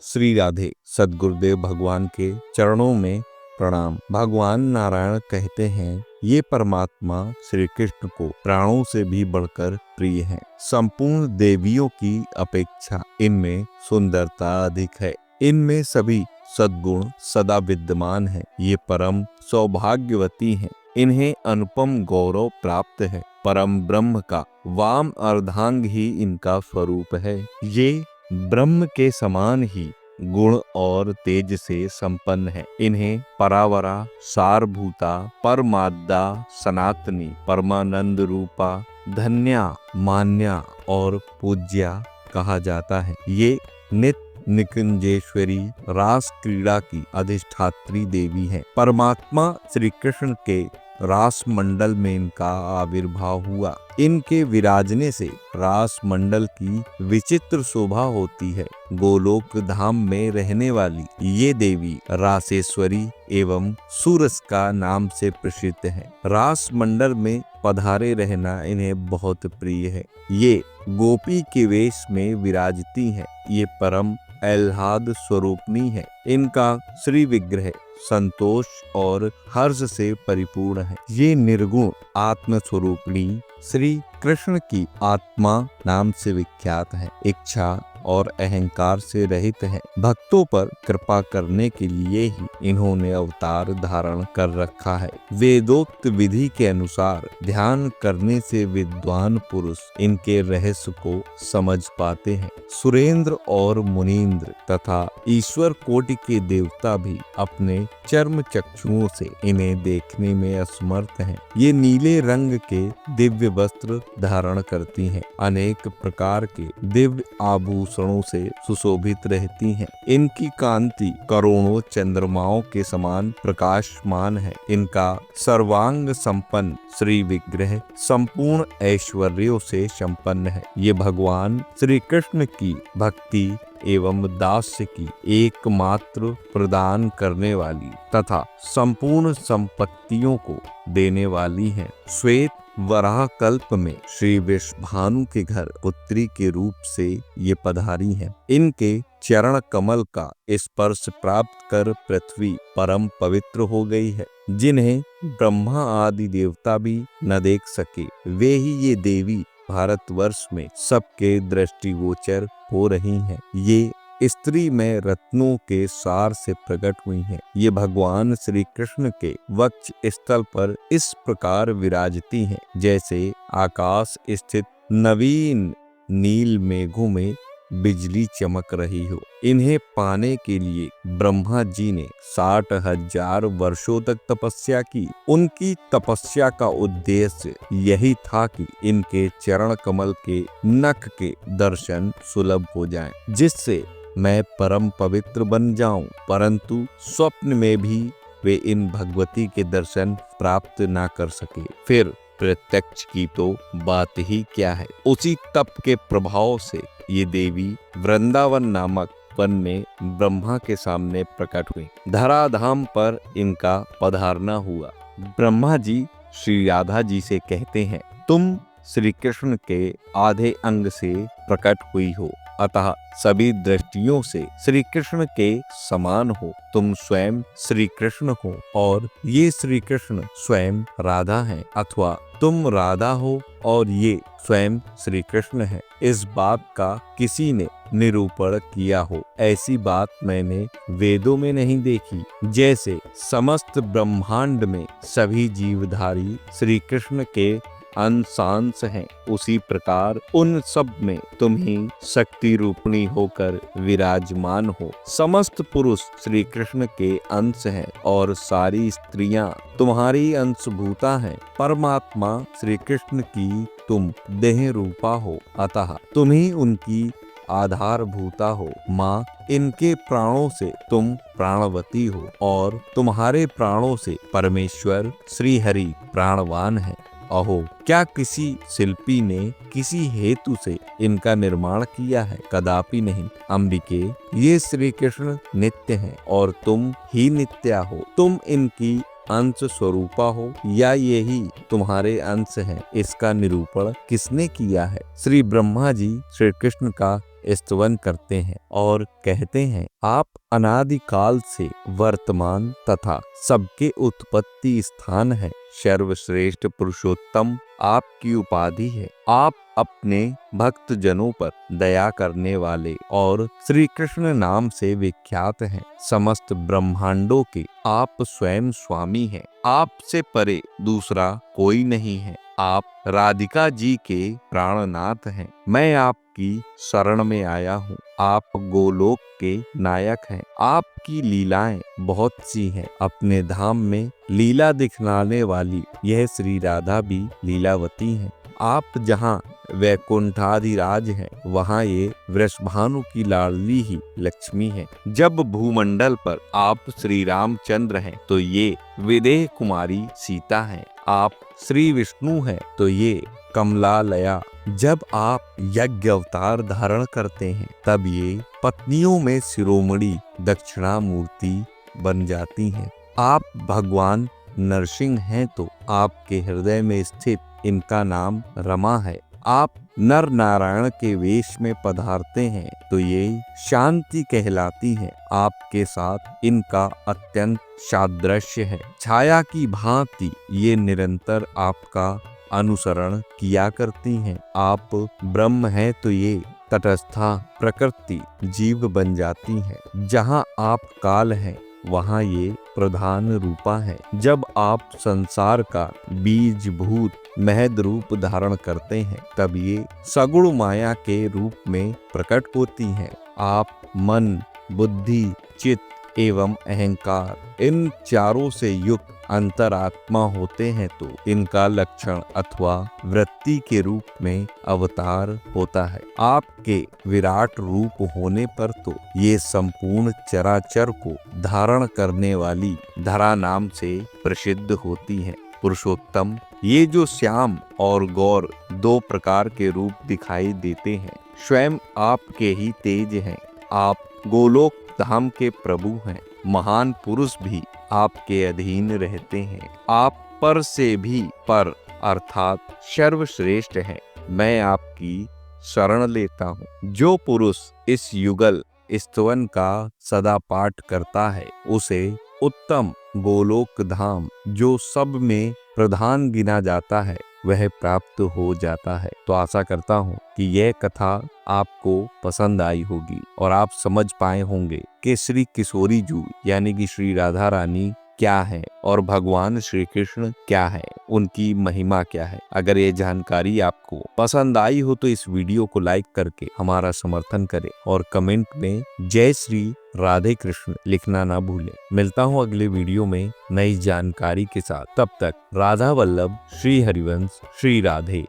श्री राधे। सद्गुरुदेव भगवान के चरणों में प्रणाम। भगवान नारायण कहते हैं, ये परमात्मा श्री कृष्ण को प्राणों से भी बढ़कर प्रिय है। संपूर्ण देवियों की अपेक्षा इनमें सुंदरता अधिक है। इनमें सभी सद्गुण सदा विद्यमान है। ये परम सौभाग्यवती हैं। इन्हें अनुपम गौरव प्राप्त है। परम ब्रह्म का वाम अर्धांग ही इनका स्वरूप है। ये ब्रह्म के समान ही गुण और तेज से संपन्न है। इन्हें परावरा, सारभूता, परमाद्दा, सनातनी, परमानंद रूपा, धन्या, मान्या और पूज्या कहा जाता है। ये नित्य निकुंजेश्वरी रास क्रीड़ा की अधिष्ठात्री देवी है। परमात्मा श्री कृष्ण के रास मंडल में इनका आविर्भाव हुआ। इनके विराजने से रास मंडल की विचित्र शोभा होती है। गोलोक धाम में रहने वाली ये देवी रासेश्वरी एवं सूरस्का नाम से प्रसिद्ध है। रास मंडल में पधारे रहना इन्हें बहुत प्रिय है। ये गोपी के वेश में विराजती है। ये परम आह्लाद स्वरूपनी है। इनका श्री विग्रह संतोष और हर्ष से परिपूर्ण है। ये निर्गुण आत्म स्वरूपणी श्री कृष्ण की आत्मा नाम से विख्यात है। इच्छा और अहंकार से रहित है। भक्तों पर कृपा करने के लिए ही इन्होंने अवतार धारण कर रखा है। वेदोक्त विधि के अनुसार ध्यान करने से विद्वान पुरुष इनके रहस्य को समझ पाते हैं। सुरेंद्र और मुनींद्र तथा ईश्वर कोटि के देवता भी अपने चर्म चक्षुओं से इन्हें देखने में असमर्थ हैं। ये नीले रंग के दिव्य वस्त्र धारण करती हैं। अनेक प्रकार के दिव्य आभूषणों से सुशोभित रहती हैं। इनकी कांति करोड़ों चंद्रमाओं के समान प्रकाशमान है। इनका सर्वांग संपन्न श्री विग्रह संपूर्ण ऐश्वर्यों से संपन्न है। ये भगवान श्री कृष्ण की भक्ति एवं दास्य की एकमात्र प्रदान करने वाली तथा संपूर्ण संपत्तियों को देने वाली है। श्वेत वराह कल्प में श्री वृषभानु के घर पुत्री के रूप से ये पधारी हैं। इनके चरण कमल का स्पर्श प्राप्त कर पृथ्वी परम पवित्र हो गई है। जिन्हें ब्रह्मा आदि देवता भी न देख सके, वे ही ये देवी भारतवर्ष में सबके दृष्टिगोचर हो रही हैं। ये स्त्री में रत्नों के सार से प्रकट हुई हैं। ये भगवान श्री कृष्ण के वक्ष स्थल पर इस प्रकार विराजती हैं, जैसे आकाश स्थित नवीन नील मेघों में बिजली चमक रही हो। इन्हें पाने के लिए ब्रह्मा जी ने 60,000 वर्षों तक तपस्या की। उनकी तपस्या का उद्देश्य यही था कि इनके चरण कमल के नख के दर्शन सुलभ हो जाएं, जिससे मैं परम पवित्र बन जाऊं। परंतु स्वप्न में भी वे इन भगवती के दर्शन प्राप्त ना कर सके। फिर प्रत्यक्ष की तो बात ही क्या है। उसी तप के प्रभाव से ये देवी वृंदावन नामक वन में ब्रह्मा के सामने प्रकट हुई। धराधाम पर इनका पधारना हुआ। ब्रह्मा जी श्री राधा जी से कहते हैं, तुम श्री कृष्ण के आधे अंग से प्रकट हुई हो, अतः सभी दृष्टियों से श्री कृष्ण के समान हो। तुम स्वयं श्री कृष्ण हो और ये श्री कृष्ण स्वयं राधा हैं, अथवा तुम राधा हो और ये स्वयं श्री कृष्ण है। इस बात का किसी ने निरूपण किया हो, ऐसी बात मैंने वेदों में नहीं देखी। जैसे समस्त ब्रह्मांड में सभी जीवधारी श्री कृष्ण के अंशांश हैं, उसी प्रकार उन सब में तुम ही शक्ति रूपणी होकर विराजमान हो। समस्त पुरुष श्री कृष्ण के अंश हैं और सारी स्त्रियां तुम्हारी अंशभूता हैं। परमात्मा श्री कृष्ण की तुम देह रूपा हो, अतः तुम ही उनकी आधारभूता हो। माँ, इनके प्राणों से तुम प्राणवती हो और तुम्हारे प्राणों से परमेश्वर श्री हरि प्राणवान है। अहो, क्या किसी शिल्पी ने किसी हेतु से इनका निर्माण किया है? कदापि नहीं। अंबिके, ये श्री कृष्ण नित्य हैं और तुम ही नित्या हो। तुम इनकी अंश स्वरूपा हो या यही तुम्हारे अंश हैं, इसका निरूपण किसने किया है? श्री ब्रह्मा जी श्री कृष्ण का स्तवन करते हैं और कहते हैं, आप अनादिकाल से वर्तमान तथा सबके उत्पत्ति स्थान है। सर्वश्रेष्ठ पुरुषोत्तम आपकी उपाधि है। आप अपने भक्त जनों पर दया करने वाले और श्री कृष्ण नाम से विख्यात हैं। समस्त ब्रह्मांडों के आप स्वयं स्वामी हैं। आपसे परे दूसरा कोई नहीं है। आप राधिका जी के प्राणनाथ हैं। मैं आपकी शरण में आया हूँ। आप गोलोक के नायक हैं। आपकी लीलाएं बहुत सी हैं। अपने धाम में लीला दिखलाने वाली यह श्री राधा भी लीलावती हैं। आप जहाँ वैकुंठाधिराज हैं, वहाँ ये वृषभानु की लाडली ही लक्ष्मी है। जब भूमंडल पर आप श्री रामचंद्र हैं, तो ये विदेह कुमारी सीता हैं। आप श्री विष्णु हैं, तो ये कमलालया। जब आप यज्ञ अवतार धारण करते हैं, तब ये पत्नियों में शिरोमणि दक्षिणामूर्ति बन जाती हैं। आप भगवान नरसिंह हैं, तो आपके हृदय में स्थित इनका नाम रमा है। आप नर नारायण के वेश में पधारते हैं, तो ये शांति कहलाती है। आपके साथ इनका अत्यंत सादृश्य है। छाया की भांति ये निरंतर आपका अनुसरण किया करती हैं। आप ब्रह्म हैं, तो ये तटस्था प्रकृति जीव बन जाती हैं। जहाँ आप काल हैं, वहाँ ये प्रधान रूपा है। जब आप संसार का बीज भूत महद रूप धारण करते हैं, तब ये सगुण माया के रूप में प्रकट होती हैं। आप मन, बुद्धि, चित्त एवं अहंकार इन चारों से युक्त अंतरात्मा होते हैं, तो इनका लक्षण अथवा वृत्ति के रूप में अवतार होता है। आपके विराट रूप होने पर तो ये संपूर्ण चराचर को धारण करने वाली धरा नाम से प्रसिद्ध होती है। पुरुषोत्तम, ये जो श्याम और गौर दो प्रकार के रूप दिखाई देते हैं, स्वयं आपके ही तेज हैं। आप गोलोक धाम के प्रभु हैं। महान पुरुष भी आपके अधीन रहते हैं। आप पर से भी पर अर्थात सर्वश्रेष्ठ हैं। मैं आपकी शरण लेता हूँ। जो पुरुष इस युगल स्तवन का सदा पाठ करता है, उसे उत्तम गोलोक धाम, जो सब में प्रधान गिना जाता है, वह प्राप्त हो जाता है। तो आशा करता हूँ कि यह कथा आपको पसंद आई होगी और आप समझ पाए होंगे कि श्री किशोरी जू यानी कि श्री राधा रानी क्या है और भगवान श्री कृष्ण क्या है, उनकी महिमा क्या है। अगर ये जानकारी आपको पसंद आई हो, तो इस वीडियो को लाइक करके हमारा समर्थन करें और कमेंट में जय श्री राधे कृष्ण लिखना ना भूलें। मिलता हूँ अगले वीडियो में नई जानकारी के साथ। तब तक राधा वल्लभ, श्री हरिवंश, श्री राधे।